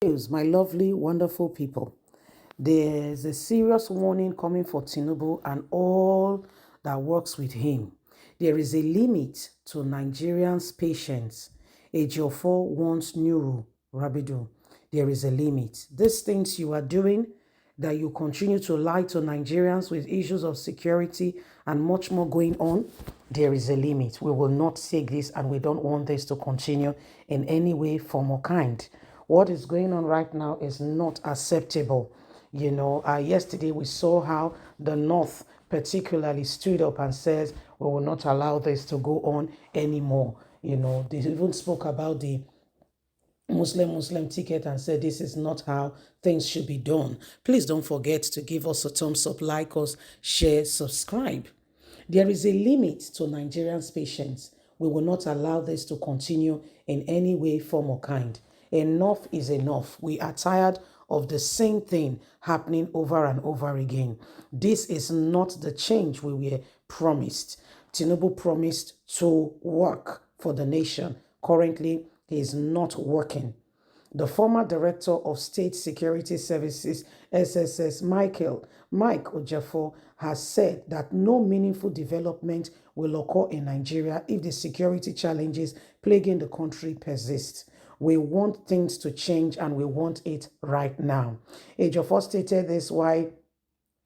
News, my lovely, wonderful people. There's a serious warning coming for Tinubu and all that works with him. There is a limit to Nigerians' patience. Ejiofor wants Nuru Rabidu. There is a limit. These things you are doing, that you continue to lie to Nigerians with issues of security and much more going on, there is a limit. We will not take this and we don't want this to continue in any way, form, or kind. What is going on right now is not acceptable. Yesterday we saw how the North particularly stood up and says, we will not allow this to go on anymore. They even spoke about the Muslim ticket and said this is not how things should be done. Please don't forget to give us a thumbs up, like us, share, subscribe. There is a limit to Nigerians' patience. We will not allow this to continue in any way, form, or kind. Enough is enough. We are tired of the same thing happening over and over again. This is not the change we were promised. Tinubu promised to work for the nation. Currently, he is not working. The former Director of State Security Services, SSS, Mike Ojefor, has said that no meaningful development will occur in Nigeria if the security challenges plaguing the country persist. We want things to change and we want it right now. Ejiofor stated this while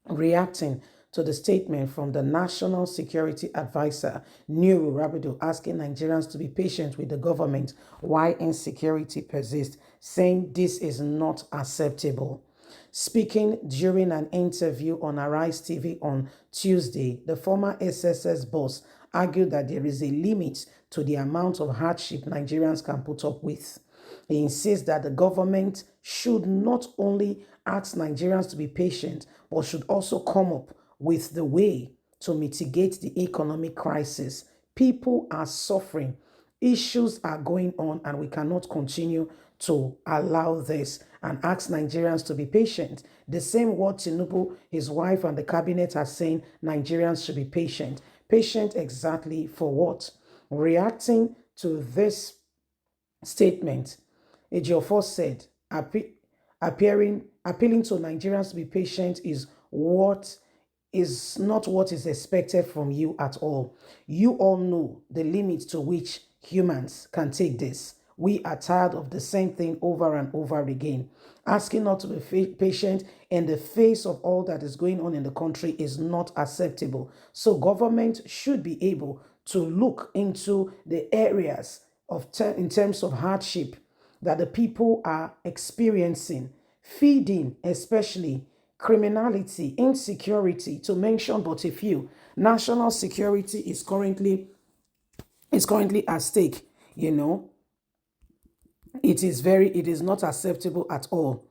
reacting to the statement from the National Security Advisor, Nuru Rabidu, asking Nigerians to be patient with the government while insecurity persists, saying this is not acceptable. Speaking during an interview on Arise TV on Tuesday, the former SSS boss argued that there is a limit to the amount of hardship Nigerians can put up with. He insists that the government should not only ask Nigerians to be patient, but should also come up with the way to mitigate the economic crisis. People are suffering. Issues are going on, and we cannot continue to allow this and ask Nigerians to be patient. The same word Tinubu, his wife, and the cabinet are saying Nigerians should be patient. Patient exactly for what? Reacting to this statement, Ejiofor said, appealing to Nigerians to be patient is not what is expected from you at all. You all know the limit to which humans can take this. We are tired of the same thing over and over again. Asking not to be patient in the face of all that is going on in the country is not acceptable. So government should be able to look into the areas in terms of hardship that the people are experiencing, feeding, especially criminality, insecurity, to mention but a few. National security is currently at stake. It is not acceptable at all.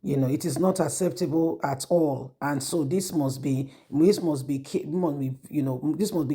It is not acceptable at all, and so this must be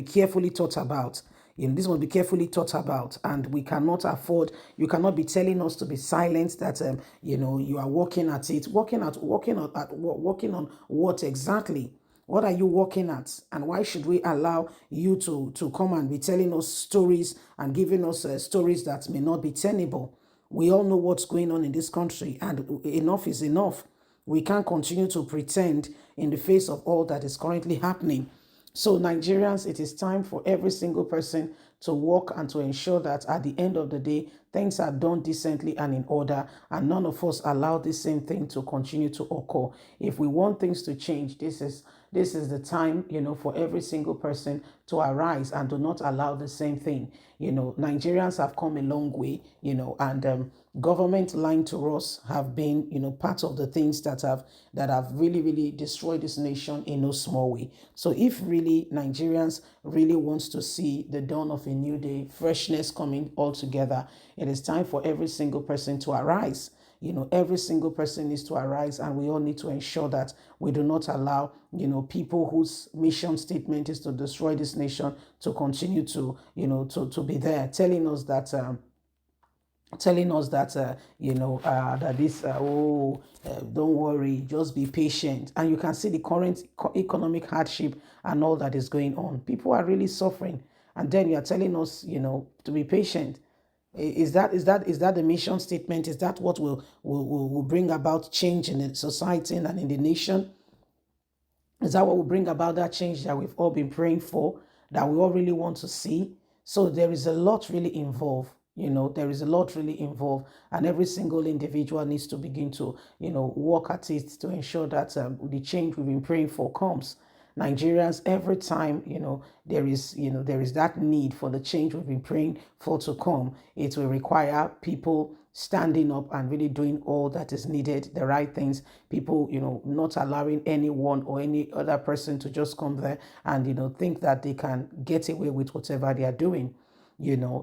carefully thought about. This must be carefully thought about, and we cannot afford. You cannot be telling us to be silent. That you are working at it, working on what exactly? What are you working at? And why should we allow you to come and be telling us stories and giving us stories that may not be tenable? We all know what's going on in this country, and enough is enough. We can't continue to pretend in the face of all that is currently happening. So, Nigerians, it is time for every single person to work and to ensure that at the end of the day, things are done decently and in order, and none of us allow this same thing to continue to occur. If we want things to change, this is the time, for every single person to arise and do not allow the same thing. Nigerians have come a long way, and government lying to us have been, part of the things that have really, really destroyed this nation in no small way. So if really Nigerians really wants to see the dawn of a new day, freshness coming all together, it is time for every single person to arise. Every single person needs to arise, and we all need to ensure that we do not allow, people whose mission statement is to destroy this nation to continue to, to be there, telling us that that this don't worry, just be patient. And you can see the current economic hardship and all that is going on. People are really suffering, and then you are telling us, to be patient. Is that the mission statement? Is that what will bring about change in the society and in the nation? Is that what will bring about that change that we've all been praying for, that we all really want to see? So there is a lot really involved. There is a lot really involved, and every single individual needs to begin to, work at it to ensure that the change we've been praying for comes. Nigerians, every time, there is that need for the change we've been praying for to come, it will require people standing up and really doing all that is needed, the right things, people, not allowing anyone or any other person to just come there and, think that they can get away with whatever they are doing.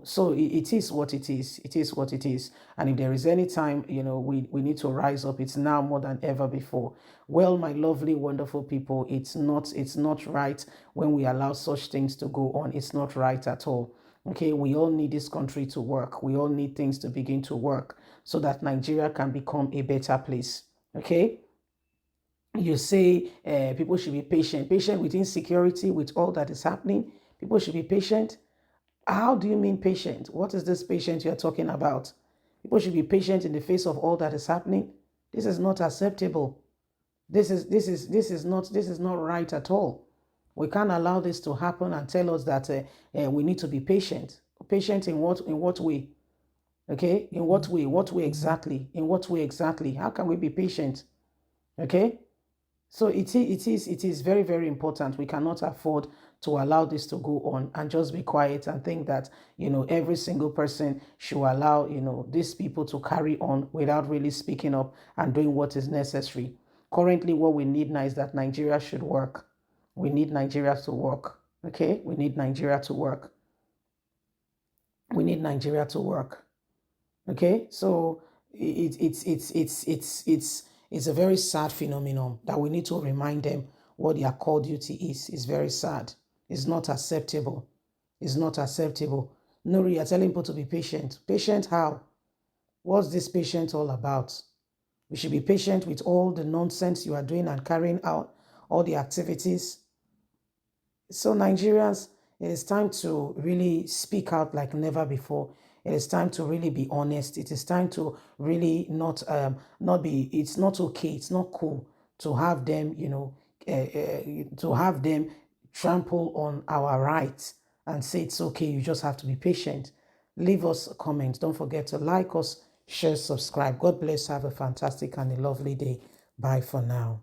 So it is what it is. It is what it is. And if there is any time, we need to rise up, it's now more than ever before. Well, my lovely, wonderful people, it's not right when we allow such things to go on. It's not right at all. Okay, we all need this country to work. We all need things to begin to work so that Nigeria can become a better place. Okay, you say people should be patient with insecurity, with all that is happening. People should be patient. How do you mean patient? What is this patient you're talking about? People should be patient in the face of all that is happening. This is not acceptable. This is not right at all. We can't allow this to happen and tell us that we need to be patient. Patient in what way? Okay, in what way? What way exactly? In what way exactly? How can we be patient? Okay, so it is very, very important. We cannot afford to allow this to go on and just be quiet and think that, every single person should allow, these people to carry on without really speaking up and doing what is necessary. Currently, what we need now is that Nigeria should work. We need Nigeria to work. Okay? We need Nigeria to work. We need Nigeria to work. Okay? So it's a very sad phenomenon that we need to remind them what their core duty is. It's very sad. It's not acceptable. It's not acceptable. Nuri, you're telling people to be patient. Patient how? What's this patient all about? We should be patient with all the nonsense you are doing and carrying out, all the activities. So Nigerians, it is time to really speak out like never before. It is time to really be honest. It is time to really not be. It's not okay. It's not cool to have them, to have them trample on our rights and say it's okay. You just have to be patient. Leave us a comment. Don't forget to like us, share, subscribe. God bless. Have a fantastic and a lovely day. Bye for now.